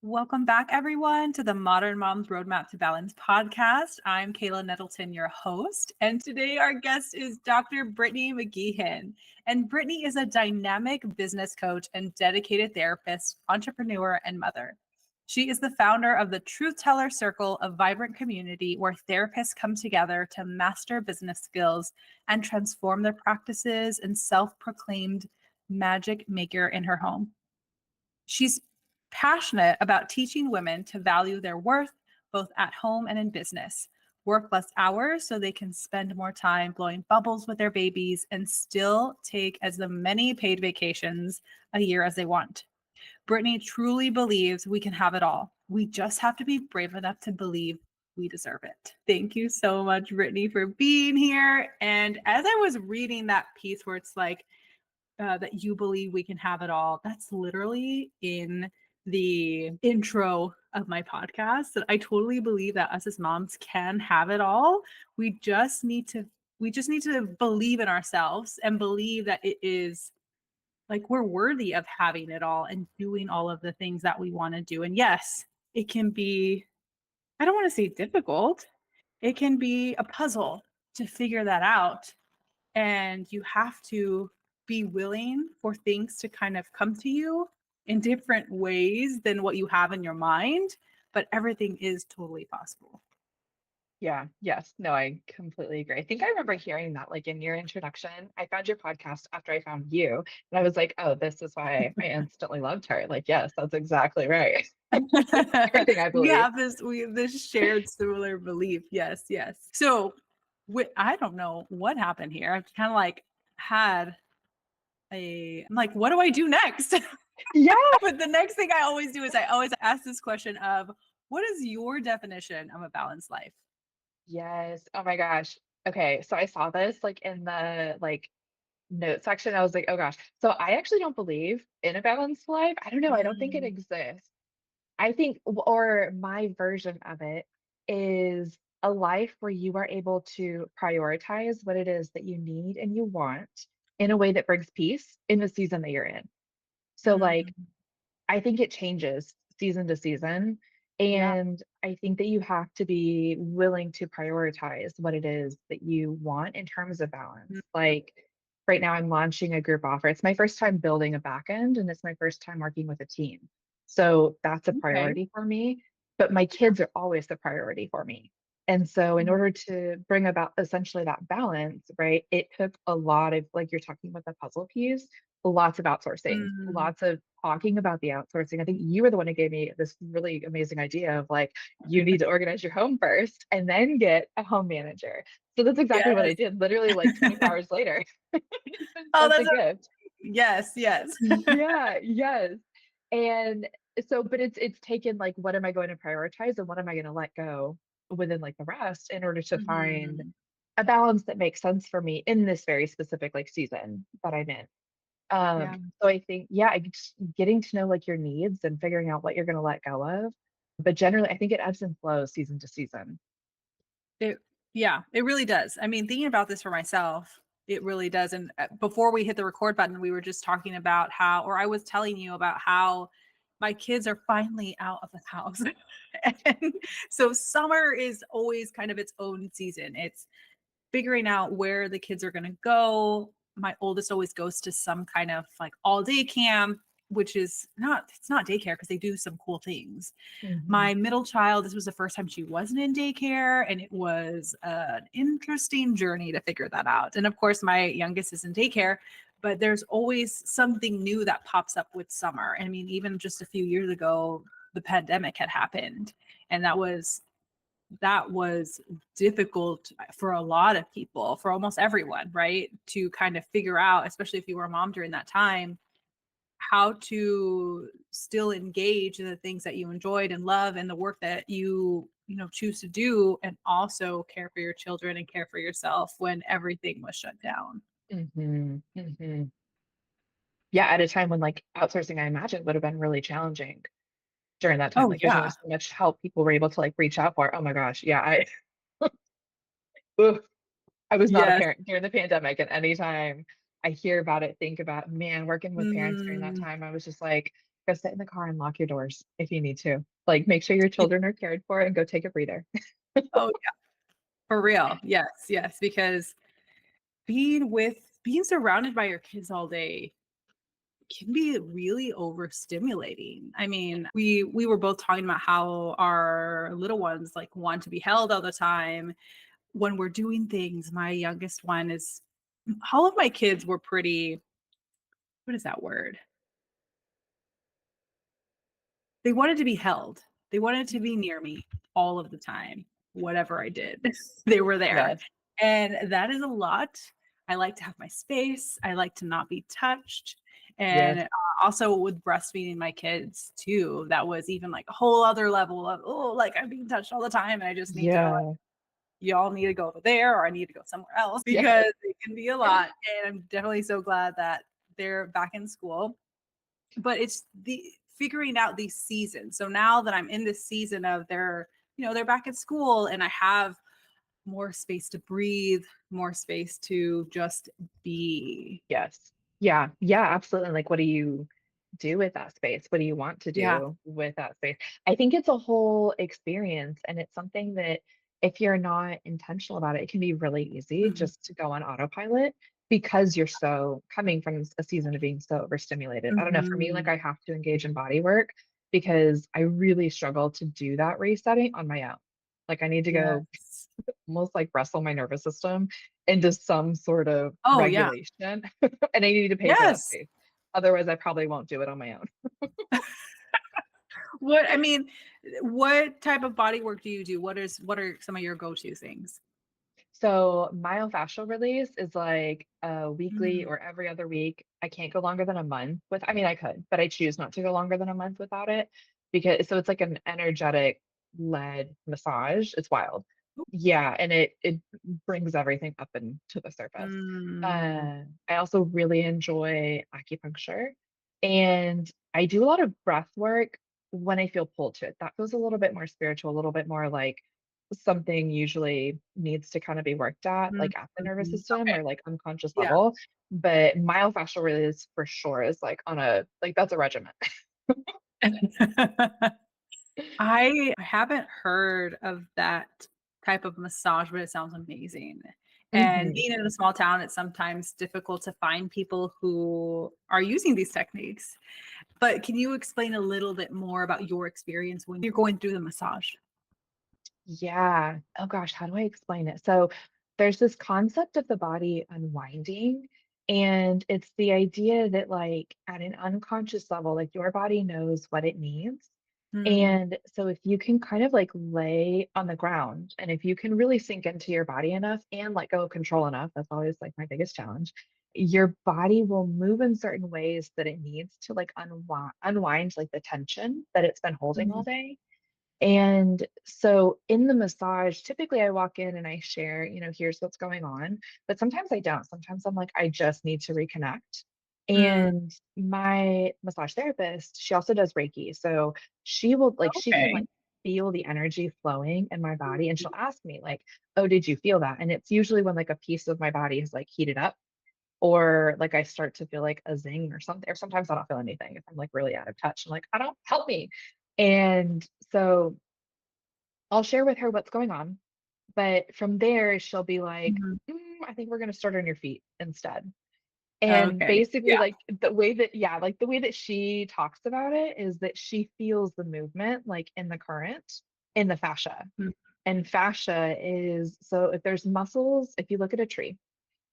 Welcome back, everyone, to the Modern Mom's Roadmap to Balance podcast. I'm Kayla Nettleton, your host, and today our guest is Dr. Brittany McGeehan. And Brittany is a dynamic business coach and dedicated therapist, entrepreneur, and mother. She is the founder of the Truth Teller Circle, a vibrant community where therapists come together to master business skills and transform their practices and self-proclaimed magic maker in her home. She's passionate about teaching women to value their worth, both at home and in business, work less hours so they can spend more time blowing bubbles with their babies and still take as many paid vacations a year as they want. Brittany truly believes we can have it all. We just have to be brave enough to believe we deserve it. Thank you so much, Brittany, for being here. And as I was reading that piece where it's like, that you believe we can have it all, that's literally in the intro of my podcast, that I totally believe that us as moms can have it all. We just need to believe in ourselves and believe that it is like we're worthy of having it all and doing all of the things that we want to do. And yes, it can be, I don't want to say difficult, it can be a puzzle to figure that out. And you have to be willing for things to kind of come to you in different ways than what you have in your mind, but everything is totally possible. Yeah. Yes. No, I completely agree. I think I remember hearing that like in your introduction. I found your podcast after I found you, and I was like, oh, this is why I instantly loved her. Like, yes, that's exactly right. Everything I We believe. have this shared similar belief. Yes, yes. So I don't know what happened here. I've kind of like had I'm like, what do I do next? Yeah. But the next thing I always do is I always ask this question of, what is your definition of a balanced life? Yes. Oh my gosh. Okay. So I saw this like in the like note section. I was like, oh gosh. So I actually don't believe in a balanced life. I don't know. I don't think it Mm, exists. I think, or my version of it is a life where you are able to prioritize what it is that you need and you want in a way that brings peace in the season that you're in. So, like, mm, I think it changes season to season. yeah. And I think that you have to be willing to prioritize what it is that you want in terms of balance. Mm, Like right now, I'm launching a group offer. It's my first time building a backend and it's my first time working with a team. So that's a okay. priority for me. But my kids are always the priority for me. And so, in Mm, order to bring about essentially that balance, right, it took a lot of, like you're talking about the puzzle piece, lots of outsourcing, mm, lots of talking about the outsourcing. I think you were the one who gave me this really amazing idea of like, you need to organize your home first and then get a home manager. So that's exactly what I yes. did, literally like 24 hours later. It's been Oh, such that's a gift. yes, yes. Yeah, yes. And so, but it's taken like, what am I going to prioritize and what am I going to let go within like the rest in order to find Mhm. a balance that makes sense for me in this very specific like season that I'm in. Yeah. So I think, yeah, just getting to know like your needs and figuring out what you're going to let go of. But generally, I think it ebbs and flows season to season. It, yeah, it really does. I mean, thinking about this for myself, it really does. And before we hit the record button, we were just talking about how, or I was telling you about how my kids are finally out of the house. And so summer is always kind of its own season. It's figuring out where the kids are going to go. My oldest always goes to some kind of like all day camp, which is it's not daycare because they do some cool things. Hmm. My middle child, this was the first time she wasn't in daycare, and it was an interesting journey to figure that out. And of course, my youngest is in daycare, but there's always something new that pops up with summer. I mean, even just a few years ago, the pandemic had happened, and that was difficult for a lot of people, for almost everyone, right? To kind of figure out, especially if you were a mom during that time, how to still engage in the things that you enjoyed and love and the work that you choose to do, and also care for your children and care for yourself when everything was shut down. Hmm. Hmm. Yeah, at a time when like outsourcing, I imagine, would have been really challenging during that time. Oh Like there's only yeah. so much help people were able to like reach out for. Oh my gosh. Yeah, oof, I was not a Yes. parent during the pandemic. And anytime I hear about it, think about, man, working with parents during that Mm, time, I was just like, Go sit in the car and lock your doors if you need to. Like, make sure your children are cared for and go take a breather. Oh, yeah, for real. Yes, yes, because being surrounded by your kids all day can be really overstimulating. I mean, we were both talking about how our little ones like want to be held all the time when we're doing things. My youngest one is all of my kids were pretty, what is that word? They wanted to be held. They wanted to be near me all of the time. Whatever I did, they were there. Yes. And that is a lot. I like to have my space. I like to not be touched. Yes. And also with breastfeeding my kids too, that was even like a whole other level of, oh, like I'm being touched all the time. And I just need to know, like, Yeah. y'all need to go over there or I need to go somewhere else Yeah. because it can be a lot. And I'm definitely so glad that they're back in school. But it's the figuring out these seasons. So now that I'm in this season of they're back at school and I have more space to breathe, more space to just be. Yes. Yeah. Yeah, absolutely. Like, what do you do with that space? What do you want to Yeah. do with that space? I think it's a whole experience, and it's something that if you're not intentional about it, it can be really easy Mhm. just to go on autopilot because you're so coming from a season of being so overstimulated. I don't know. For me, like, Mhm. I have to engage in body work because I really struggle to do that resetting on my own. Like, I need to go Yes. almost like wrestle my nervous system into some sort of Oh, yeah. regulation. And I need to pay for that Yes. space. Otherwise, I probably won't do it on my own. What type of body work do you do? What are some of your go-to things? So myofascial release is like a weekly Mm. or every other week. I can't go longer than a month with, I mean, I could, but I choose not to go longer than a month without it because so it's like an energetic led massage. It's wild. Yeah, and it brings everything up and to the surface. Mm. I also really enjoy acupuncture, and I do a lot of breath work when I feel pulled to it. That feels a little bit more spiritual, a little bit more like something usually needs to kind of be worked at, Mhm. like at the nervous Mhm. system Okay. or like unconscious Yeah. level. But myofascial release for sure is like on a like that's a regimen. I haven't heard of that type of massage, but it sounds amazing. And Mhm. being in a small town, it's sometimes difficult to find people who are using these techniques. But can you explain a little bit more about your experience when you're going through the massage? Yeah. Oh gosh, how do I explain it? So there's this concept of the body unwinding, and it's the idea that like at an unconscious level, like your body knows what it needs. Mm, And so if you can kind of like lay on the ground and if you can really sink into your body enough and let go of control enough, that's always like my biggest challenge. Your body will move in certain ways that it needs to like unwind like the tension that it's been holding all mhm. day. And so in the massage, typically I walk in and I share, here's what's going on. But sometimes I don't. Sometimes I'm like, I just need to reconnect. Mm, And my massage therapist, she also does Reiki. So she will like, she can okay. like feel the energy flowing in my body. And she'll ask me, like, oh, did you feel that? And it's usually when like a piece of my body is like heated up or like I start to feel like a zing or something. Or sometimes I don't feel anything if I'm like really out of touch. I'm like, I don't help me. And so I'll share with her what's going on, but from there she'll be like, Mhm. I think we're going to start on your feet instead. And Okay. basically, Yeah. like the way that, yeah, like the way that she talks about it is that she feels the movement like in the current, in the fascia. Mm, And fascia is so if there's muscles, if you look at a tree,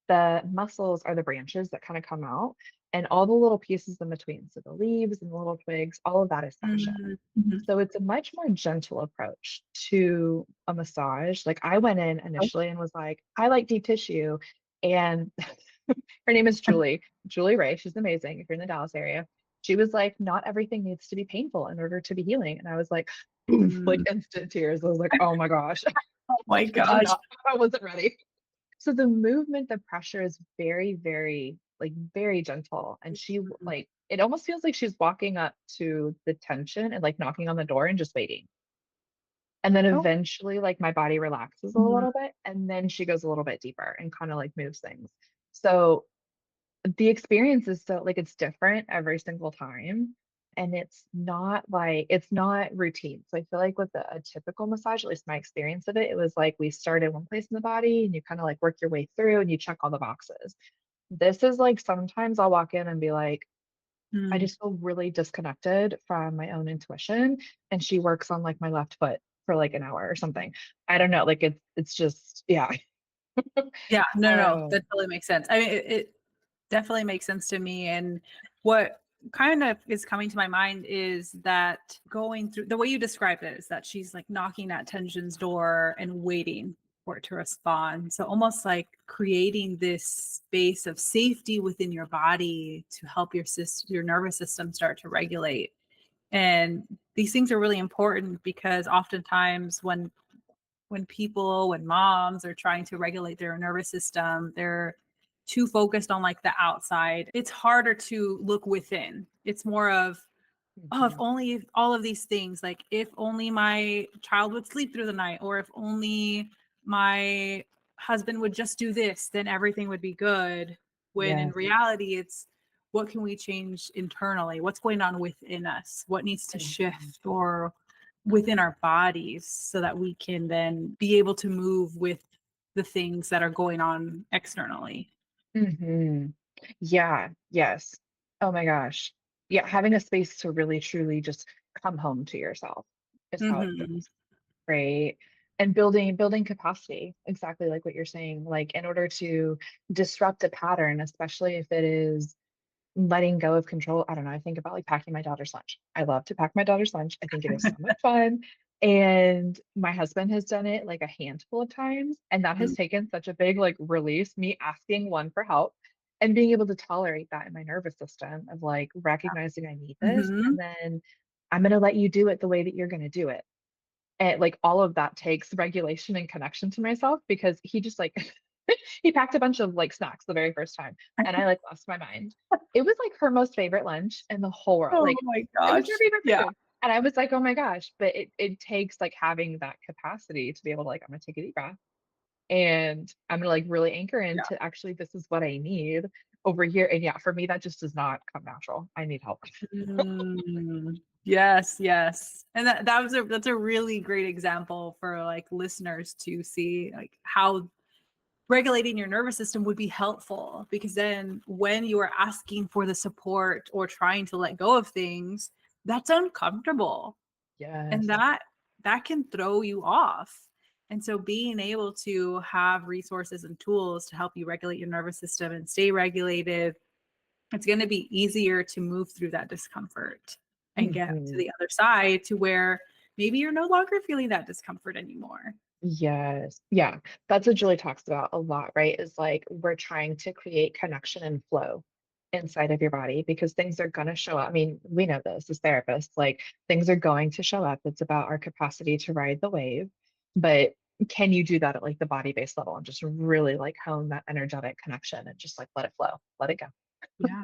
the muscles are the branches that kind of come out, and all the little pieces in between. So the leaves and the little twigs, all of that is fascia. mhm, mhm. So it's a much more gentle approach to a massage. Like I went in Oh, initially and was like, I like deep tissue. And her name is Julie Ray. She's amazing if you're in the Dallas area. She was like, not everything needs to be painful in order to be healing. And I was like, oof, like mm. instant tears. I was like, oh my gosh, Oh my I did gosh. not, I wasn't ready. So the movement, the pressure is very, very, like very gentle. And she Mhm. like, it almost feels like she's walking up to the tension and like knocking on the door and just waiting. And then Oh. eventually, like my body relaxes a Mhm. little bit. And then she goes a little bit deeper and kind of like moves things. So the experience is so like it's different every single time. And it's not routine. So I feel like with a typical massage, at least my experience of it, it was like we start in one place in the body and you kind of like work your way through and you check all the boxes. This is like sometimes I'll walk in and be like, I Mm. just feel really disconnected from my own intuition. And she works on like my left foot for like an hour or something. I don't know. Like it's just, yeah. Yeah, no, Oh, that totally makes sense. I mean, it definitely makes sense to me. And what kind of is coming to my mind is that going through the way you described it is that she's like knocking at tension's door and waiting for it to respond. So almost like creating this space of safety within your body to help your nervous system start to regulate. And these things are really important because oftentimes when moms are trying to regulate their nervous system, they're too focused on like the outside. It's harder to look within. It's more of, oh, if mhm. only all of these things, like if only my child would sleep through the night, or if only my husband would just do this, then everything would be good. When in Yes. reality, it's what can we change internally? What's going on within us? What needs to Mhm. shift or within our bodies so that we can then be able to move with the things that are going on externally. Mhm. Yeah, yes. Oh my gosh. Yeah, having a space to really truly just come home to yourself is how it Mm-hmm. feels, right? And building capacity, exactly like what you're saying. Like in order to disrupt a pattern, especially if it is letting go of control. I don't know. I think about like packing my daughter's lunch. I love to pack my daughter's lunch. I think it is so much fun. And my husband has done it like a handful of times. And that has taken such a big like release, me asking one for help and being able to tolerate that in my nervous system of like recognizing I need this. Mm-hmm. And then I'm going to let you do it the way that you're going to do it. And like all of that takes regulation and connection to myself because he just like he packed a bunch of like snacks the very first time and I like lost my mind. It was like her most favorite lunch in the whole world. Oh Like my it was her gosh. favorite Yeah. food. And I was like, oh my gosh. But it takes like having that capacity to be able to like, I'm gonna take a deep breath and I'm gonna like really anchor Yeah. into actually this is what I need over here. And yeah, for me that just does not come natural. I need help. Mm, yes, yes. And that's a really great example for like listeners to see like how regulating your nervous system would be helpful because then when you are asking for the support or trying to let go of things, that's uncomfortable. And Yes. that can throw you off. And so being able to have resources and tools to help you regulate your nervous system and stay regulated, it's going to be easier to move through that discomfort and get to Mhm. the other side to where maybe you're no longer feeling that discomfort anymore. Yes. Yeah. That's what Julie talks about a lot, right? Is like we're trying to create connection and flow inside of your body because things are going to show up. I mean, we know this as therapists, like things are going to show up. It's about our capacity to ride the wave. But can you do that at like the body-based level and just really like hone that energetic connection and just like let it flow, let it go? Yeah.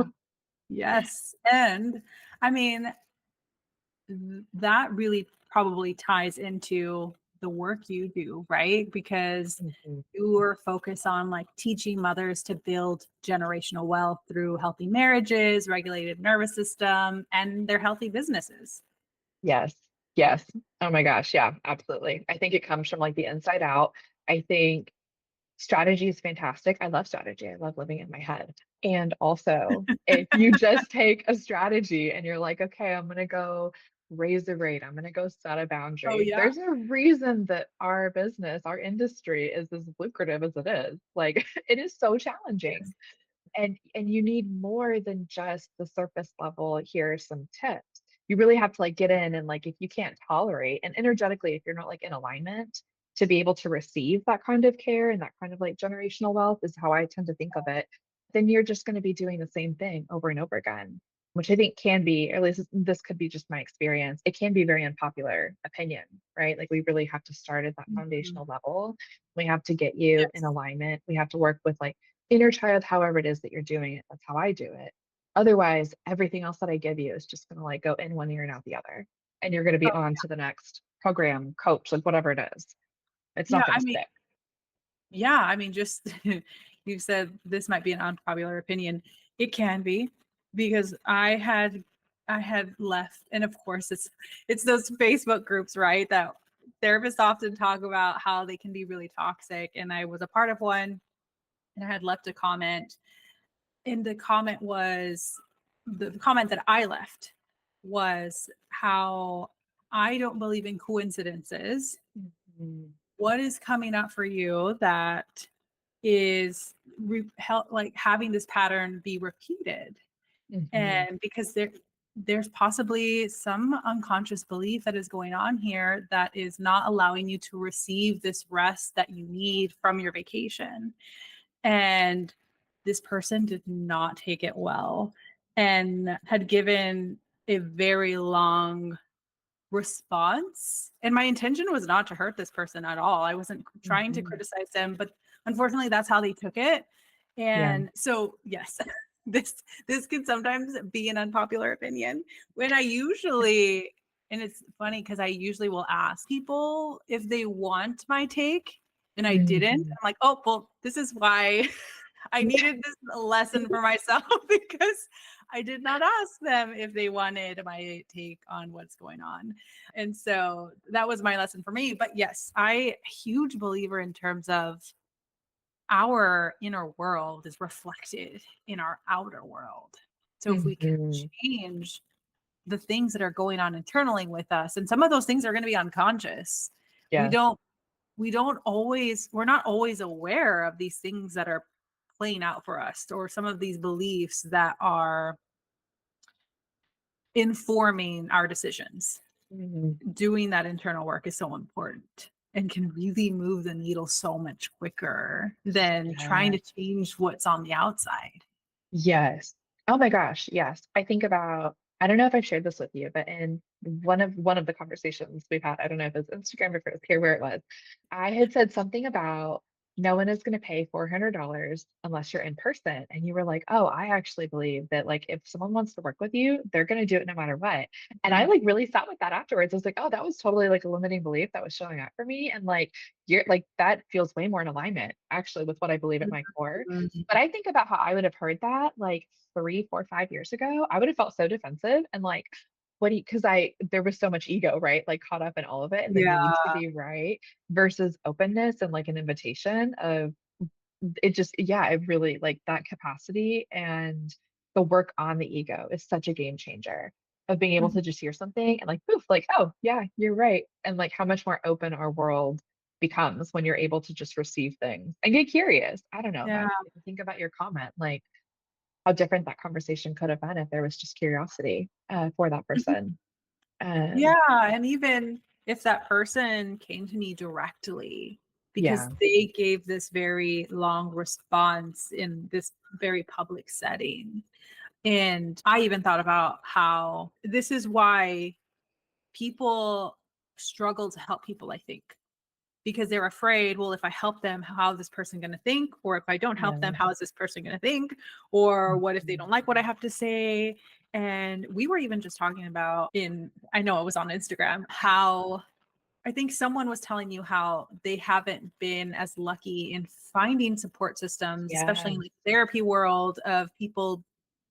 Yes. And I mean, that really probably ties into the work you do, right? Because Mhm. you are focused on like teaching mothers to build generational wealth through healthy marriages, regulated nervous system, and their healthy businesses. Yes. Yes. Oh my gosh. Yeah, absolutely. I think it comes from like the inside out. I think strategy is fantastic. I love strategy. I love living in my head. And also, if you just take a strategy and you're like, okay, I'm going to go raise the rate, I'm going to go set a Oh boundary. yeah. There's a reason that our business, our industry is as lucrative as it is. Like, it is so challenging Yes. and you need more than just the surface level, here are some tips. You really have to like get in and like if you can't tolerate and energetically if you're not like in alignment to be able to receive that kind of care and that kind of like generational wealth is how I tend to think of it, then you're just going to be doing the same thing over and over again, which I think can be, or at least this could be just my experience, it can be very unpopular opinion, right? Like we really have to start at that Mhm. foundational level. We have to get you in Yes. alignment. We have to work with like inner child, however it is that you're doing it. That's how I do it. Otherwise, everything else that I give you is just going to like go in one ear and out the other. And you're going to be Oh, on to the next program, coach, like whatever it is. It's yeah. not going I to mean, stick. yeah. I mean, just you said this might be an unpopular opinion. It can be because I had left, and of course it's those Facebook groups, right? That therapists often talk about how they can be really toxic. And I was a part of one, and I had left a comment, and the comment that I left was how I don't believe in coincidences. Mhm. What is coming up for you that is like having this pattern be repeated? Mhm. And because there's possibly some unconscious belief that is going on here that is not allowing you to receive this rest that you need from your vacation. And this person did not take it well and had given a very long response. And my intention was not to hurt this person at all. I wasn't trying to Mhm. criticize them, but unfortunately that's how they took it. Yeah. And so, yes, this can sometimes be an unpopular opinion when I usually, and it's funny because I usually will ask people if they want my take, and I didn't. Mhm. I'm like, oh, well, this is why I needed this lesson for myself because I did not ask them if they wanted my take on what's going on. And so that was my lesson for me. But yes, I huge believer in terms of our inner world is reflected in our outer world. So if we can Mhm. change the things that are going on internally with us, and some of those things are going to be unconscious. We Yes. don't we're not always aware of these things that are playing out for us, or some of these beliefs that are informing our decisions. Mhm. Doing that internal work is so important and can really move the needle so much quicker than trying Yeah. to change what's on the outside. Yes. Oh my gosh, yes. I think about, I don't know if I've shared this with you, but in one of the conversations we've had, I don't know if it's Instagram or if it was here where it was, I had said something about no one is going to pay $400 unless you're in person. And you were like, "Oh, I actually believe that like if someone wants to work with you, they're going to do it no matter what." And I Mhm. like really sat with that afterwards. I was like, "Oh, that was totally like a limiting belief that was showing up for me." And like you're like that feels way more in alignment actually with what I believe at my core. But Mhm. I think about how I would have heard that like 3, 4, 5 years ago. I would have felt so defensive and like, what do you, because there was so much ego, right? Like caught up in all of it and the Yeah. need to be right versus openness and like an invitation of it just, yeah, it really like that capacity and the work on the ego is such a game changer of being able Mhm. to just hear something and like, poof, like, oh, yeah, you're right. And like how much more open our world becomes when you're able to just receive things and get curious. I don't know. That Yeah. was, think about your comment, like, how different that conversation could have been if there was just curiosity for that Mhm. person. Yeah. Um, And even if that person came to me directly, because yeah, they gave this very long response in this very public setting. And I even thought about how this is why people struggle to help people, I think, because they're afraid, well, if I help them, how is this person going to think? Or if I don't help them, yeah. how is this person going to think? Or what if they Mhm. don't like what I have to say? And we were even just talking about I know it was on Instagram, how I think someone was telling you how they haven't been as lucky in finding support systems, especially Yeah. in the therapy world, of people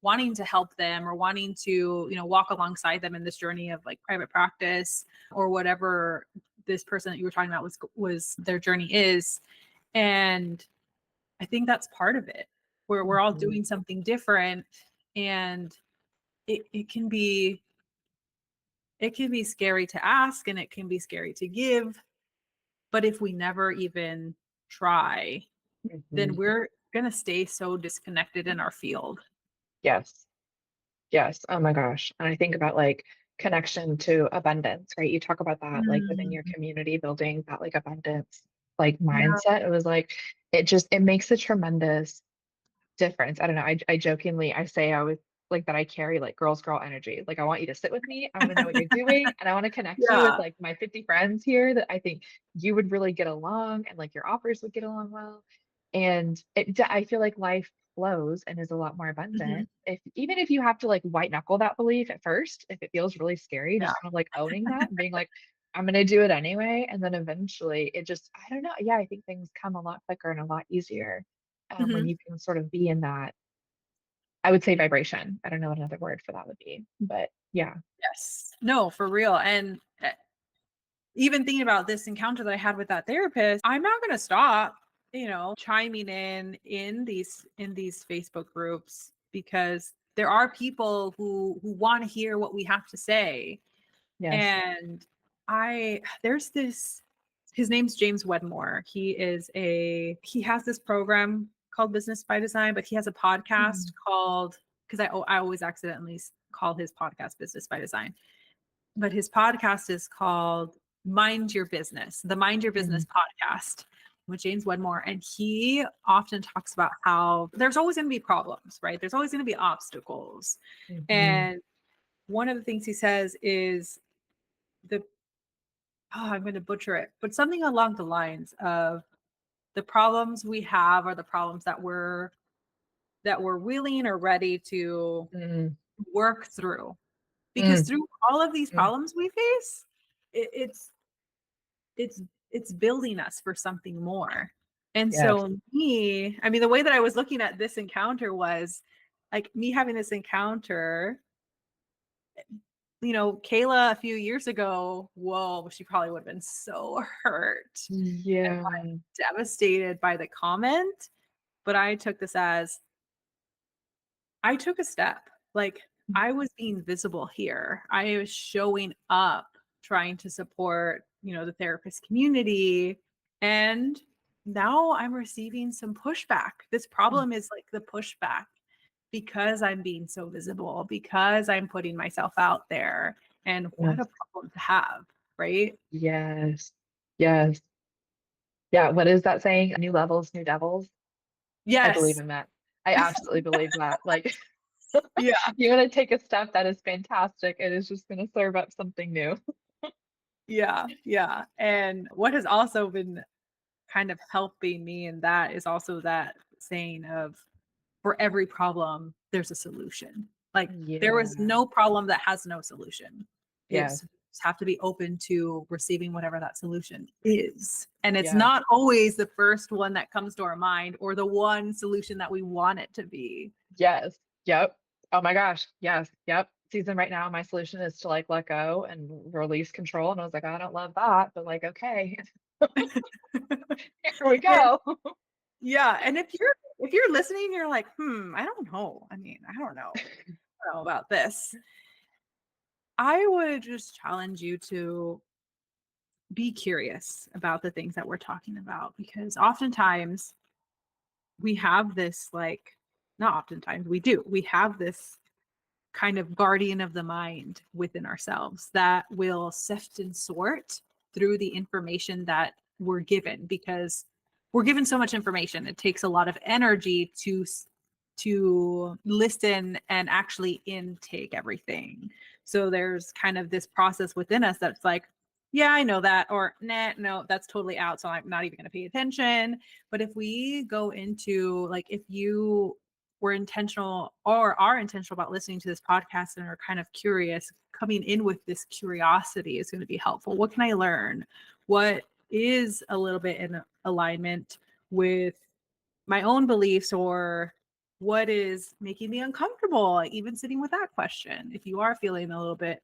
wanting to help them or wanting to, walk alongside them in this journey of like private practice or whatever this person that you were talking about was their journey is. And I think that's part of it, where we're all Mhm. doing something different, and it can be scary to ask, and it can be scary to give. But if we never even try, then Mhm. we're going to stay so disconnected in our field. Yes. Yes. Oh my gosh. And I think about like connection to abundance, right? You talk about that like within your Mm, community building that like abundance like yeah. mindset. It was like it makes a tremendous difference. I don't know. I jokingly I say I was like that I carry like girl energy. Like I want you to sit with me. I want to know what you're doing and I want to connect you with Yeah. like my 50 friends here that I think you would really get along and like your offers would get along well. And I feel like life flows and is a lot more Mhm. abundant. If even if you have to like white knuckle that belief at first, if it feels really scary, Yeah. just kind of like owning that and being like, I'm gonna do it anyway. And then eventually it just, I don't know. Yeah, I think things come a lot quicker and a lot easier when Mhm. you can sort of be in that, I would say vibration. I don't know what another word for that would be, but Yeah. Yes. No, for real. And even thinking about this encounter that I had with that therapist, I'm not going to stop, chiming in these Facebook groups, because there are people who want to hear what we have to say. Yes. And there's this, his name's James Wedmore. He has this program called Business by Design, but he has a podcast Mhm. called, because I always accidentally call his podcast Business by Design, but his podcast is called Mind Your Business, the Mind Your Business Mhm. podcast with James Wedmore. And he often talks about how there's always going to be problems, right? There's always going to be obstacles. Mhm. And one of the things he says is I'm going to butcher it, but something along the lines of the problems we have are the problems that we're willing or ready to Mhm. work through. Because Mhm. through all of these Mhm. problems we face, it's it's it's building us for something more. And Yes. so the way that I was looking at this encounter was like me having this encounter, Kayla a few years ago, whoa, she probably would have been so hurt and Yeah. devastated by the comment. But I took this as I took a step. Like, I was being visible here. I was showing up, trying to support, the therapist community. And now I'm receiving some pushback. This problem is like the pushback because I'm being so visible, because I'm putting myself out there. And what a Yes. problem to have, right? Yes. Yes. Yeah. What is that saying? New levels, new devils. I believe Yes. in that. I absolutely believe that. Like, Yeah. you're going to take a step that is fantastic. It is just going to serve up something new. Yeah. Yeah. And what has also been kind of helping me in that is also that saying of, for every problem there's a solution. Like, there is Yeah. no problem that has no solution. Yes. It's just have to be open to receiving whatever that solution is, and it's Yes. not always the first one that comes to our mind or the one solution that we want it to be. Yes. Yep. Oh my gosh. Yes. Yep. Season right now, my solution is to like let go and release control. And I was like, I don't love that, but like, okay, here we And go. yeah, and if you're listening, you're like, I don't know, I don't know about this. I would just challenge you to be curious about the things that we're talking about, because oftentimes we have this, like, not oftentimes, we have this kind of guardian of the mind within ourselves that will sift and sort through the information that we're given, because we're given so much information. It takes a lot of energy to listen and actually intake everything. So there's kind of this process within us that's like, yeah, I know that, or nah, no, that's totally out, so I'm not even going to pay attention. But if we go into, like, if you were intentional or are intentional about listening to this podcast and are kind of curious, coming in with this curiosity is going to be helpful. What can I learn? What is a little bit in alignment with my own beliefs, or what is making me uncomfortable? Like, even sitting with that question, if you are feeling a little bit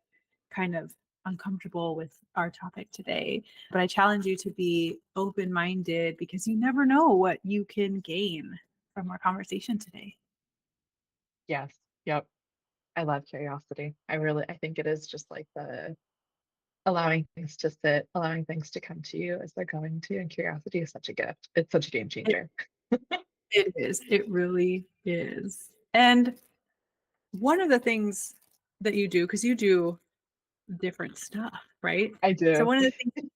kind of uncomfortable with our topic today. But I challenge you to be open-minded, because you never know what you can gain from our conversation today. Yes. Yep. I love curiosity. I think it is just like the allowing things to sit, allowing things to come to you as they're going to. And curiosity is such a gift. It's such a game It, changer. it is. It really is. And one of the things that you do, because you do different stuff, right? I So do. one of the things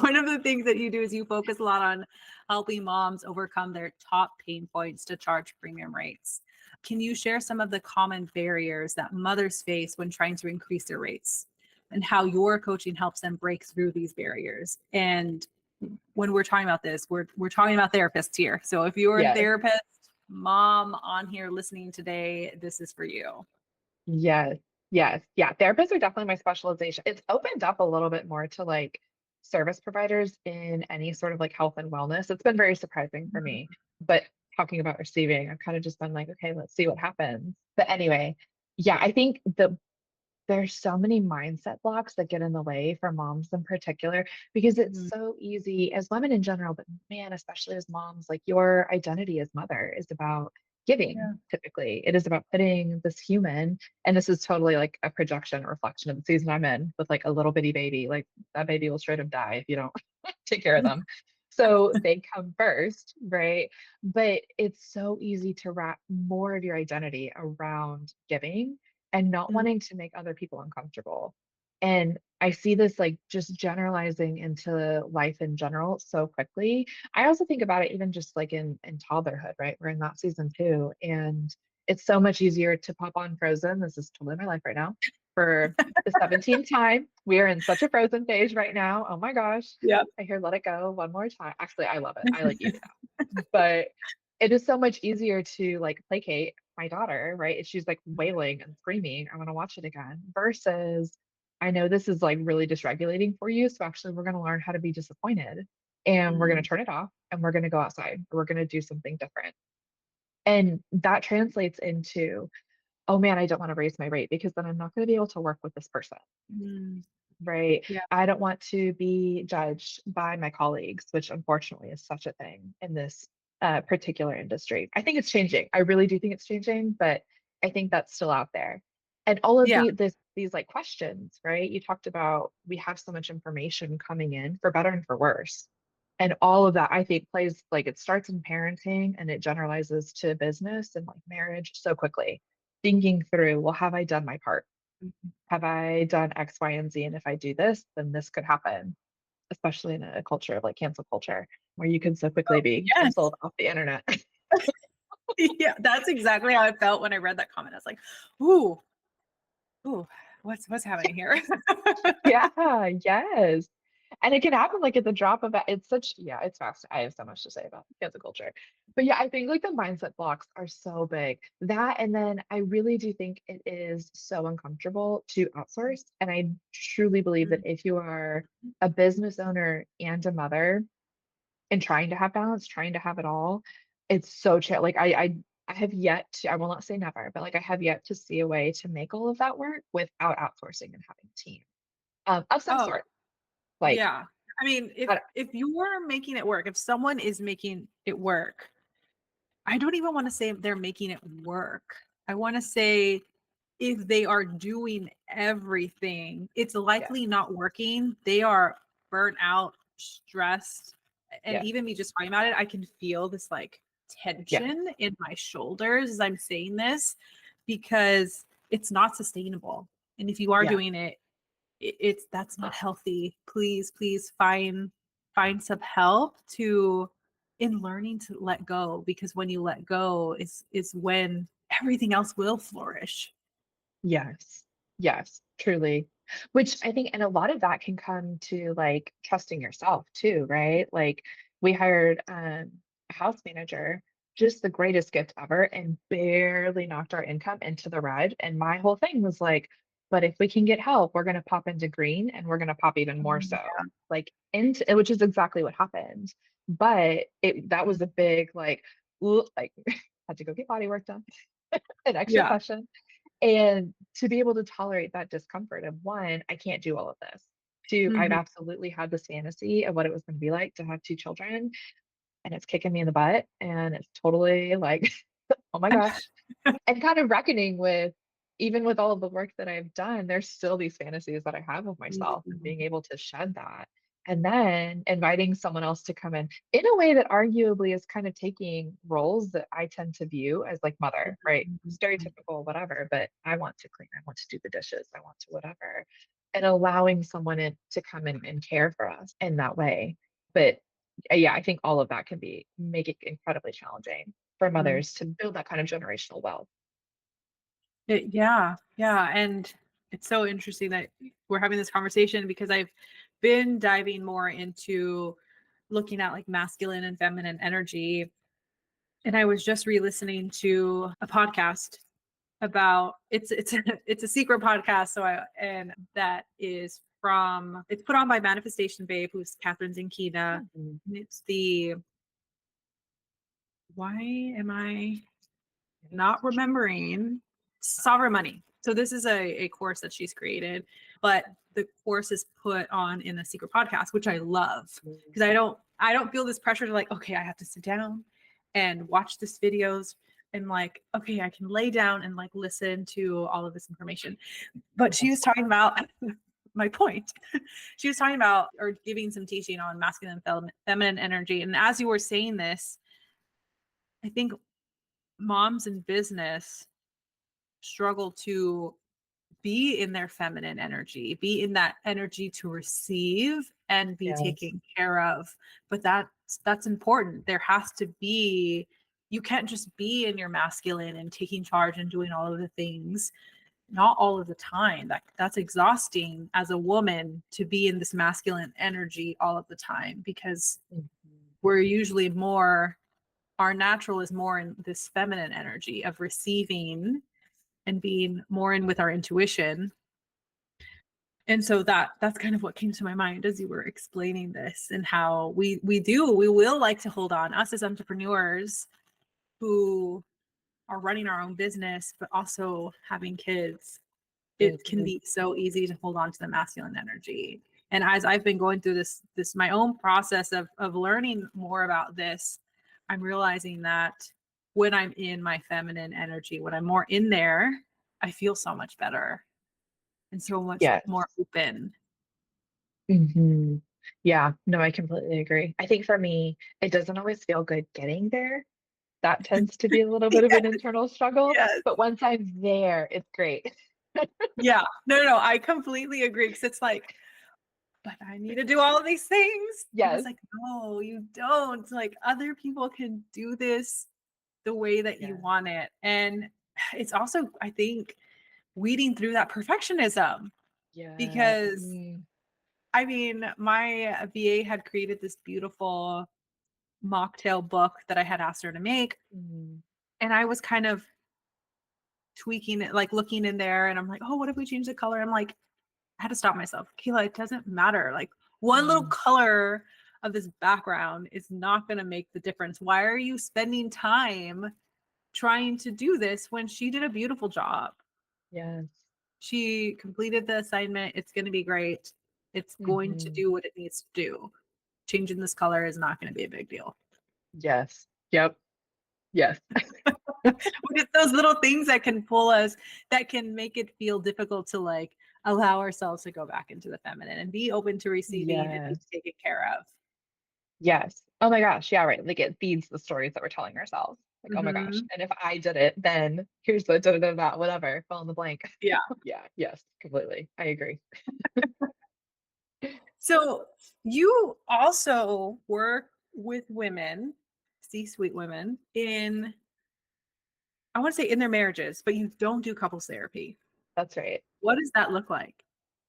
one of the things that you do is you focus a lot on helping moms overcome their top pain points to charge premium rates. Can you share some of the common barriers that mothers face when trying to increase their rates, and how your coaching helps them break through these barriers? And when we're talking about this, we're talking about therapists here. So if you're a Yes. therapist, mom on here listening today, this is for you. Yes. Yes. Yeah. Therapists are definitely my specialization. It's opened up a little bit more to like service providers in any sort of like health and wellness. It's been very surprising for me. But talking about receiving, I've kind of just been like, okay, let's see what happens. But anyway, yeah, I think there's so many mindset blocks that get in the way for moms in particular, because it's Mhm. so easy as women in general, but man, especially as moms, like your identity as mother is about giving. Yeah. Typically, it is about putting this human, and this is totally like a projection, a reflection of the season I'm in with like a little bitty baby. Like that baby will straight up die if you don't take care of them. So they come first, right? But it's so easy to wrap more of your identity around giving and not Mhm. wanting to make other people uncomfortable. And I see this like just generalizing into life in general so quickly. I also think about it even just like in toddlerhood, right? We're in that season too. And it's so much easier to pop on Frozen. This is totally my life right now. For the 17th time, we are in such a Frozen phase right now. Oh my gosh. Yep. I hear Let It Go one more time. Actually, I love it. I like eat it up. But it is so much easier to like placate my daughter, right? If she's like wailing and screaming, I want to watch it again, versus I know this is like really dysregulating for you. So actually, we're going to learn how to be disappointed and we're going Mhm. to turn it off and we're going to go outside. We're going to do something different. And that translates into, oh man, I don't want to raise my rate because then I'm not going to be able to work with this person, Mm. right? Yeah. I don't want to be judged by my colleagues, which unfortunately is such a thing in this particular industry. I think it's changing. I really do think it's changing, but I think that's still out there. And all of Yeah. these like questions, right? You talked about we have so much information coming in for better and for worse. And all of that, I think, plays like it starts in parenting and it generalizes to business and like marriage so quickly. Thinking through, well, have I done my part? Mhm. Have I done X, Y, and Z? And if I do this, then this could happen, especially in a culture of like cancel culture, where you can so quickly be Yes. canceled off the internet. Yeah, that's exactly how I felt when I read that comment. I was like, ooh, ooh, what's happening here? Yeah, yes. And it can happen like at the drop of it's such, yeah, it's fast. I have so much to say about cancel culture. But yeah, I think like the mindset blocks are so big. That, and then I really do think it is so uncomfortable to outsource. And I truly believe that Mhm. if you are a business owner and a mother and trying to have balance, trying to have it all, it's so chill. Like I have yet to, I will not say never, but like I have yet to see a way to make all of that work without outsourcing and having a team of some Oh, sort. Like, yeah. I mean, I, if you're making it work, if someone is making it work, I don't even want to say they're making it work. I want to say if they are doing everything, it's yeah, likely not working. They are burnt out, stressed. And yeah, even me just talking about it, I can feel this like yeah, tension in my shoulders as I'm saying this because it's not sustainable. And if you are yeah. doing it, it's that's not healthy. Please find some help to in learning to let go because when you let go is when everything else will flourish. Yes. Yes, truly. Which I think, and a lot of that can come to like trusting yourself too, right? Like we hired a house manager, just the greatest gift ever, and barely knocked our income into the red. And my whole thing was like, but if we can get help, we're going to pop into green and we're going to pop even more Mm, so, like into, which is exactly what happened. But it, that was a big like, ooh, like had to go get body work done, an extra yeah. session and to be able to tolerate that discomfort of one, I can't do all of this. Two, I've Mhm. absolutely had this fantasy of what it was going to be like to have two children, and it's kicking me in the butt. And it's totally like, oh my gosh, and kind of reckoning with even with all of the work that I've done, there's still these fantasies that I have of myself and being Mhm. able to shed that. And then inviting someone else to come in a way that arguably is kind of taking roles that I tend to view as like mother, right? Mhm. Stereotypical, whatever, but I want to clean, I want to do the dishes, I want to whatever. And allowing someone in, to come in and care for us in that way. But yeah, I think all of that can be make it incredibly challenging for Mhm. mothers to build that kind of generational wealth. Yeah, yeah, and it's so interesting that we're having this conversation because I've been diving more into looking at like masculine and feminine energy. And I was just re-listening to a podcast about it's a secret podcast. So I and that is from it's put on by Manifestation Babe, who's Catherine Zinkina. Mhm. And it's the why am I not remembering Sovereign Money. So this is a course that she's created, but the course is put on in a secret podcast, which I love because I don't feel this pressure to like, okay, I have to sit down and watch this videos and like, okay, I can lay down and like listen to all of this information. But she was Yes. talking about my point. She was talking about or giving some teaching on masculine and feminine energy. And as you were saying this, I think moms in business struggle to be in their feminine energy, be in that energy to receive and be Yes. taken care of. But that's important. There has to be, you can't just be in your masculine and taking charge and doing all of the things, not all of the time. That's exhausting as a woman to be in this masculine energy all of the time because Mhm. we're usually more, our natural is more in this feminine energy of receiving and being more in with our intuition. And so that's kind of what came to my mind as you were explaining this and how we will like to hold on, us as entrepreneurs who are running our own business but also having kids. It can Mhm. be so easy to hold on to the masculine energy. And as I've been going through this my own process of learning more about this, I'm realizing that when I'm in my feminine energy, when I'm more in there, I feel so much better and so much Yes. more open. Hmm. Yeah, no, I completely agree. I think for me, it doesn't always feel good getting there. That tends to be a little bit of Yes, an internal struggle, yes. but once I'm there, it's great. Yeah. No, no, no. I completely agree. Because it's like, but I need to do all of these things. And it's Yes. like, no, you don't. Like other people can do this the way that you Yeah. want it. And it's also, I think, weeding through that perfectionism Yeah. because Mm, I mean, my VA had created this beautiful mocktail book that I had asked her to make. mm, And I was kind of tweaking it, like looking in there, and I'm like, oh, what if we change the color? I'm like, I had to stop myself. Kayla, it doesn't matter. Like one little mm. color of this background is not going to make the difference. Why are you spending time trying to do this when she did a beautiful job? Yes. She completed the assignment. It's going to be great. It's going to Hmm. do what it needs to do. Changing this color is not going to be a big deal. Yes. Yep. Yes. But it's those little things that can pull us, that can make it feel difficult to like allow ourselves to go back into the feminine and be open to receiving and being Yes. taken care of. Yes. Oh my gosh. Yeah, right. Like it feeds the stories that we're telling ourselves. Like, oh my gosh. Hmm. And if I did it, then here's the da da da da, whatever, fill in the blank. Yeah. Yeah. Yes. Completely. I agree. So you also work with women, C-suite women, in, I want to say in their marriages, but you don't do couples therapy. That's right. What does that look like?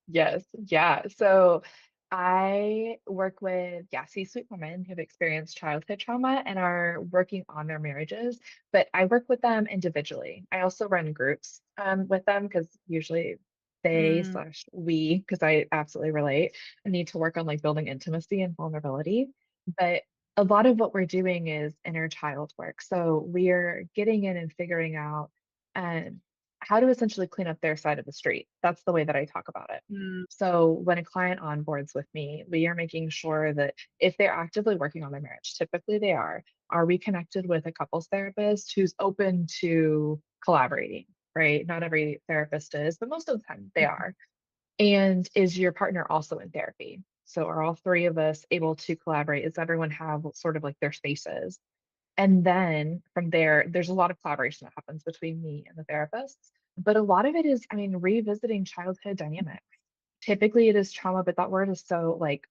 Yes. Yeah. So I work with, yeah, C-suite women who've experienced childhood trauma and are working on their marriages, but I work with them individually. I also run groups with them because usually they Mm, slash we, because I absolutely relate, need to work on like building intimacy and vulnerability. But a lot of what we're doing is inner child work. So we're getting in and figuring out um, how to essentially clean up their side of the street. That's the way that I talk about it. mm, So when a client onboards with me, we are making sure that if they're actively working on their marriage, typically they are we connected with a couples therapist who's open to collaborating, right? Not every therapist is, but most of the time they are. And is your partner also in therapy? So are all three of us able to collaborate? Does everyone have sort of like their spaces? And then from there, there's a lot of collaboration that happens between me and the therapists. But a lot of it is, I mean, revisiting childhood dynamics. Typically it is trauma, but that word is so like,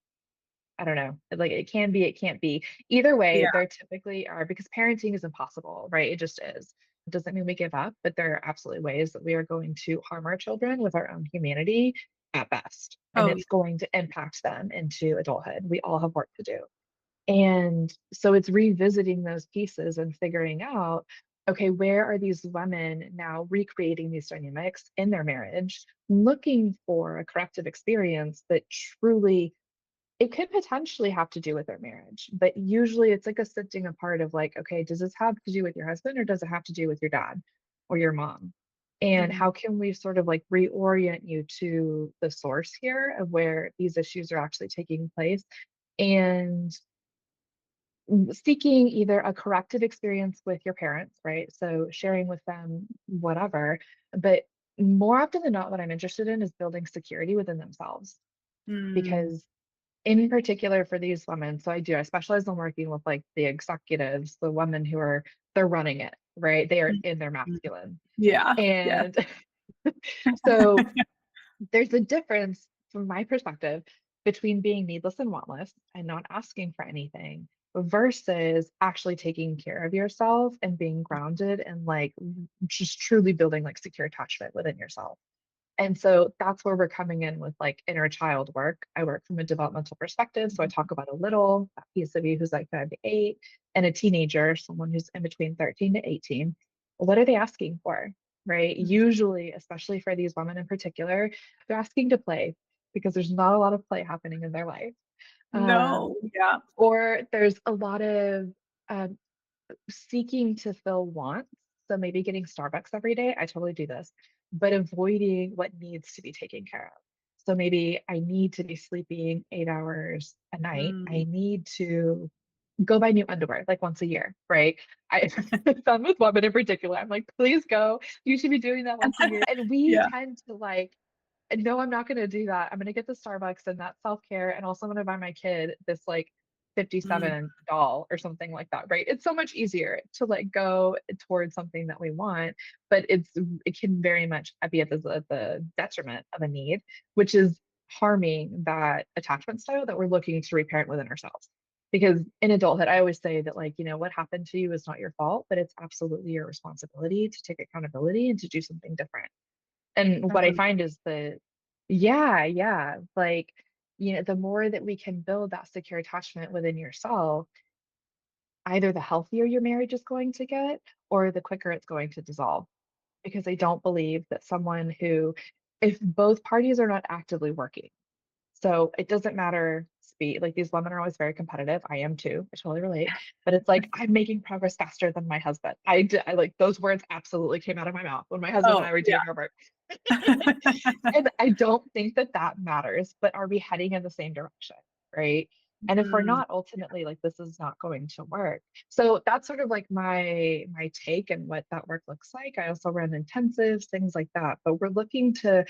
I don't know, like it can be, it can't be. Either way, yeah. there typically are, because parenting is impossible, right? It just is. It doesn't mean we give up, but there are absolutely ways that we are going to harm our children with our own humanity at best. And Oh, yeah. it's going to impact them into adulthood. We all have work to do. And so it's revisiting those pieces and figuring out, okay, where are these women now recreating these dynamics in their marriage, looking for a corrective experience that truly, it could potentially have to do with their marriage, but usually it's like a sifting apart of like, okay, does this have to do with your husband or does it have to do with your dad or your mom? And Mhm. how can we sort of like reorient you to the source here of where these issues are actually taking place, and seeking either a corrective experience with your parents, right? So sharing with them whatever, but more often than not, what I'm interested in is building security within themselves. Mm. Because in particular for these women, so I specialize in working with like the executives, the women who are they're running it, right? They are in their Mhm. masculine. Yeah. Yeah. And so there's a difference from my perspective between being needless and wantless and not asking for anything versus actually taking care of yourself and being grounded and like just truly building like secure attachment within yourself. And so that's where we're coming in with like inner child work. I work from a developmental perspective. So I talk about a little, that piece of you who's like 5 to 8, and a teenager, someone who's in between 13 to 18. What are they asking for? Right? Mhm. Usually, especially for these women in particular, they're asking to play because there's not a lot of play happening in their life. No. Um, Yeah. or there's a lot of um, seeking to fill wants. So maybe getting Starbucks every day, I totally do this, but avoiding what needs to be taken care of. So maybe I need to be sleeping 8 hours a night. Mm. I need to go buy new underwear like once a year, right? I found with women in particular, I'm like, please go. You should be doing that once a year. And we Yeah. tend to like, no, I'm not going to do that. I'm going to get the Starbucks and that self-care. And also I'm going to buy my kid this like Mm. 57 doll or something like that, right? It's so much easier to let go towards something that we want, but it can very much be at the detriment of a need, which is harming that attachment style that we're looking to reparent within ourselves. Because in adulthood, I always say that, like, what happened to you is not your fault, but it's absolutely your responsibility to take accountability and to do something different. And what I find is that, yeah, yeah, like, the more that we can build that secure attachment within yourself, either the healthier your marriage is going to get or the quicker it's going to dissolve. Because I don't believe that someone who, if both parties are not actively working, so it doesn't matter speed. Like these women are always very competitive. I am too. I totally relate. But it's like I'm making progress faster than my husband. I like those words absolutely came out of my mouth when my husband and Oh, I were yeah. doing our work. And I don't think that that matters, but are we heading in the same direction? Right. And if we're Mm. not, ultimately, like this is not going to work. So that's sort of like my take and what that work looks like. I also run intensives, things like that. But we're looking to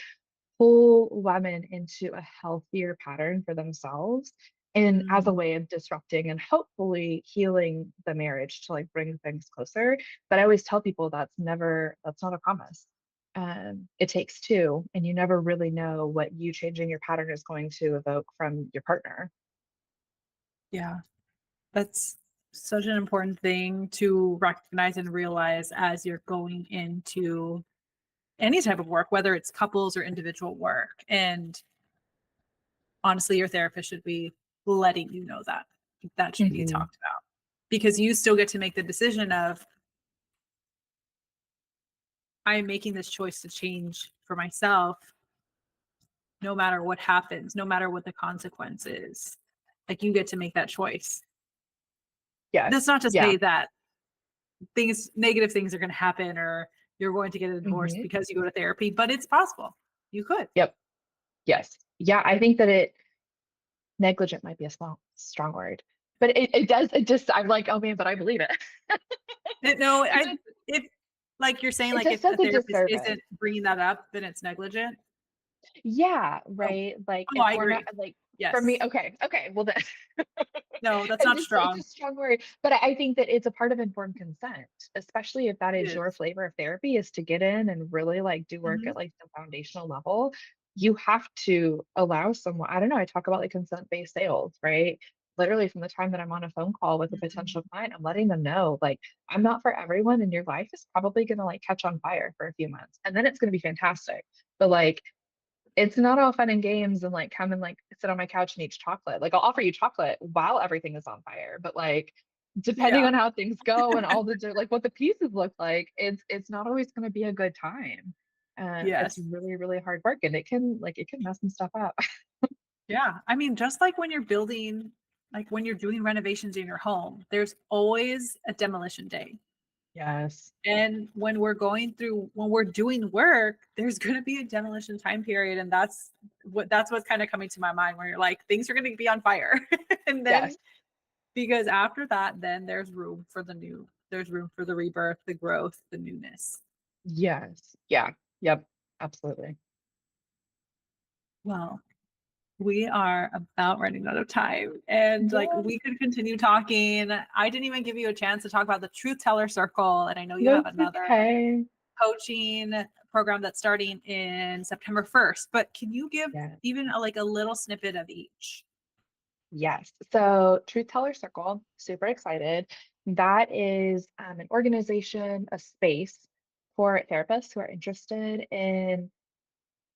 pull women into a healthier pattern for themselves and as a Mm. way of disrupting and hopefully healing the marriage to like bring things closer. But I always tell people that's not a promise. It takes two, and you never really know what you changing your pattern is going to evoke from your partner. Yeah. That's such an important thing to recognize and realize as you're going into any type of work, whether it's couples or individual work. And honestly, your therapist should be letting you know that that should be Hmm. talked about because you still get to make the decision of I am making this choice to change for myself no matter what happens, no matter what the consequence is. Like you get to make that choice. That's Yes. not to Yeah. say that negative things are going to happen or you're going to get a divorce Hmm. because you go to therapy, but it's possible. You could. Yep. Yes. Yeah. I think that negligent might be a strong word, but it does, it just, I'm like, oh man, but I believe it. No, It I just if like you're saying, it like just if does a a therapist disservice. isn't bringing that up, then it's negligent. Yeah, Oh, right. Like oh, if I we're not agree. like, for me, Yes. okay, okay, well then No, that's not it's a strong. strong word, but I think that it's a part of informed consent, especially if that It is is. your flavor of therapy, is to get in and really like do work Mhm. at like the foundational level. You have to allow someone, I don't know, I talk about like consent-based sales, right? Literally from the time that I'm on a phone call with a Mhm. potential client, I'm letting them know like I'm not for everyone and your life is probably going to like catch on fire for a few months and then it's going to be fantastic. But like it's not all fun and games and like come and like sit on my couch and eat chocolate. Like I'll offer you chocolate while everything is on fire, but like depending Yeah. on how things go and all like what the pieces look like, it's not always going to be a good time. It's Yes. really really hard work and it can mess some stuff up. Yeah. I mean, just like when you're building, like when you're doing renovations in your home, there's always a demolition day. Yes. And when we're doing work, there's going to be a demolition time period. And that's what's kind of coming to my mind, where you're like, things are going to be on fire. And then, Yes. because after that, then there's room for the rebirth, the growth, the newness. Yes. Yeah. Yep. Absolutely. Well, we are about running out of time, and like Yes. we could continue talking. I didn't even give you a chance to talk about the Truth Teller Circle, and I know you have That's another okay. coaching program that's starting in September 1st. But can you give Yes. even like a little snippet of each? Yes. So Truth Teller Circle, super excited. That is an organization, a space for therapists who are interested in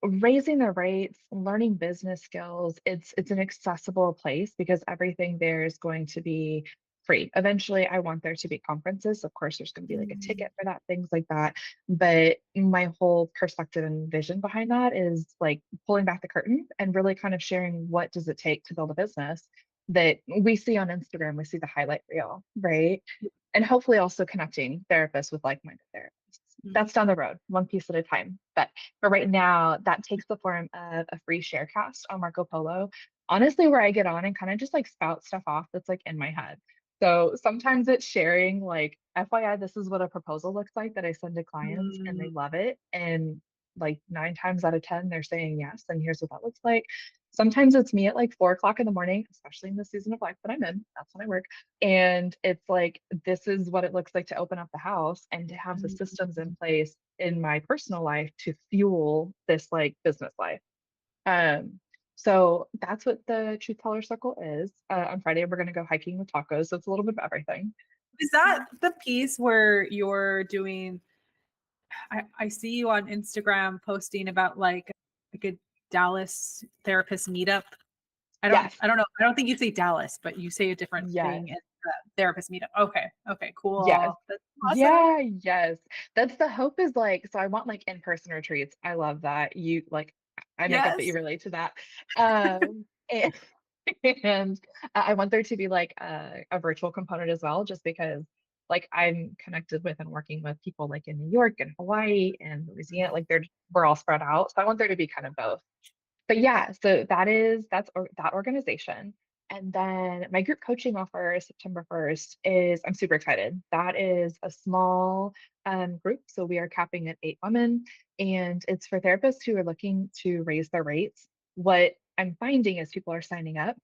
raising their rates, learning business skills. It's an accessible place because everything there is going to be free. Eventually, I want there to be conferences. Of course, there's going to be like a Mm, ticket for that, things like that. But my whole perspective and vision behind that is like pulling back the curtain and really kind of sharing what does it take to build a business that we see on Instagram, we see the highlight reel, right? And hopefully also connecting therapists with like-minded therapists. mm, That's down the road, one piece at a time. But for right now, that takes the form of a free sharecast on Marco Polo. Honestly, where I get on and kind of just like spout stuff off that's like in my head. So sometimes it's sharing like, FYI, this is what a proposal looks like that I send to clients and they mm, love it. And like 9 times out of 10, they're saying yes. And here's what that looks like. Sometimes it's me at like 4 o'clock in the morning, especially in the season of life that I'm in. That's when I work. And it's like, this is what it looks like to open up the house and to have the systems in mm. place in my personal life to fuel this like business life. Um, so that's what the Truth Teller Circle is. On Friday, we're going to go hiking with tacos. So it's a little bit of everything. Is that the piece where you're doing? I see you on Instagram posting about like a Dallas therapist meetup. I don't Yes. I don't know. I don't think you say Dallas, but you say a different Yes. thing in the therapist meetup. Okay. Okay, Yes. cool. That's awesome. Yeah, yes. That's the hope is like, so I want like in-person retreats. I love that. You like, I make up that you Yes. relate to that. And, and I want there to be like a virtual component as well, just because like I'm connected with and working with people like in New York and Hawaii and Louisiana, like we're all spread out. So I want there to be kind of both. But yeah, so that organization. And then my group coaching offer September 1st is I'm super excited. That is a small group. So we are capping at 8 women, and it's for therapists who are looking to raise their rates. What I'm finding as people are signing up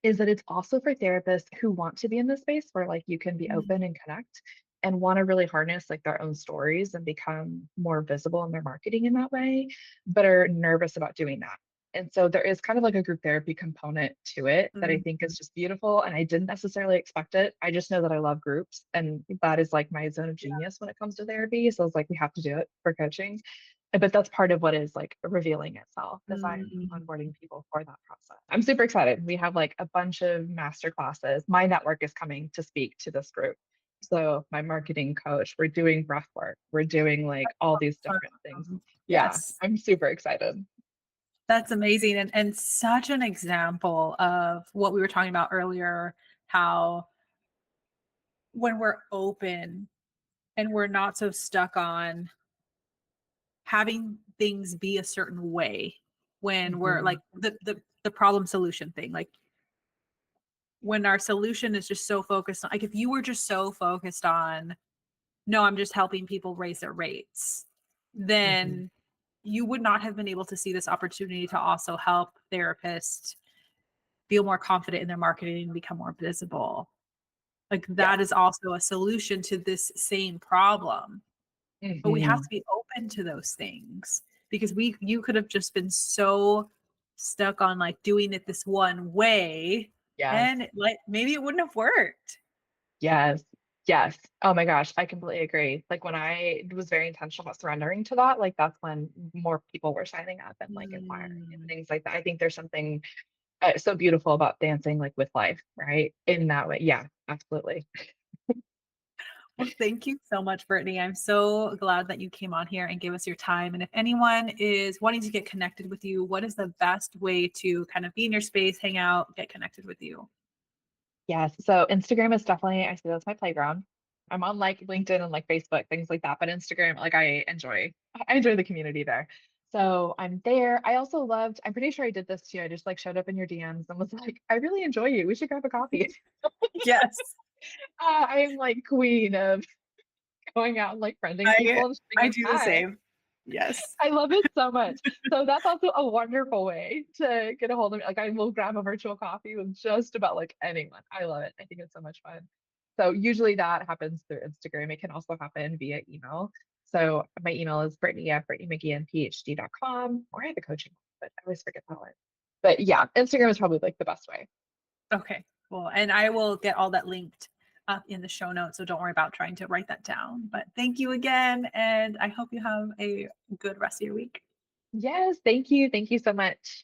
is that it's also for therapists who want to be in this space where like you can be Mm, open and connect and want to really harness like their own stories and become more visible in their marketing in that way, but are nervous about doing that. And so there is kind of like a group therapy component to it that I mm, think is just beautiful. And I didn't necessarily expect it. I just know that I love groups and that is like my zone of genius when it comes to therapy. So it's like we have to do it for coaching. But that's part of what is like revealing itself as I'm mm. onboarding people for that process. I'm super excited. We have like a bunch of master classes. My network is coming to speak to this group. So my marketing coach, we're doing breath work. We're doing like all these different things. Yeah, Yes. I'm super excited. That's amazing, and such an example of what we were talking about earlier, how when we're open and we're not so stuck on having things be a certain way, when we're like Mhm. the problem solution thing, like when our solution is just so focused on, like if you were just so focused on, no, I'm just helping people raise their rates, Mhm. then you would not have been able to see this opportunity to also help therapists feel more confident in their marketing and become more visible. Like Yes. that is also a solution to this same problem. But we have to Mhm. be open to those things, because you could have just been so stuck on like doing it this one way, Yes. and like maybe it wouldn't have worked. Yes. Yes. Oh my gosh, I completely agree. Like when I was very intentional about surrendering to that, like that's when more people were signing up and like inquiring and Mm. things like that. I think there's something so beautiful about dancing like with life, right? In that way. Yeah, absolutely. Well, thank you so much, Brittany. I'm so glad that you came on here and gave us your time. And if anyone is wanting to get connected with you, what is the best way to kind of be in your space, hang out, get connected with you? Yes. So Instagram is definitely, I say that's my playground. I'm on like LinkedIn and like Facebook, things like that. But Instagram, like I enjoy the community there. So I'm there. I also loved, I'm pretty sure I did this too. I just like showed up in your DMs and was like, I really enjoy you. We should grab a coffee. Yes. I am like queen of going out and like friending I people and just being I like, do the hi. same. Yes. I love it so much. So that's also a wonderful way to get a hold of me. Like I will grab a virtual coffee with just about like anyone. I love it. I think it's so much fun. So usually that happens through Instagram. It can also happen via email. So my email is Brittany at BrittanyMcGeehanPhD.com, or I have a coaching, but I always forget that one. But yeah, Instagram is probably like the best way. Okay, cool. And I will get all that linked up in the show notes, so don't worry about trying to write that down. But thank you again, and I hope you have a good rest of your week. Yes, thank you. Thank you so much.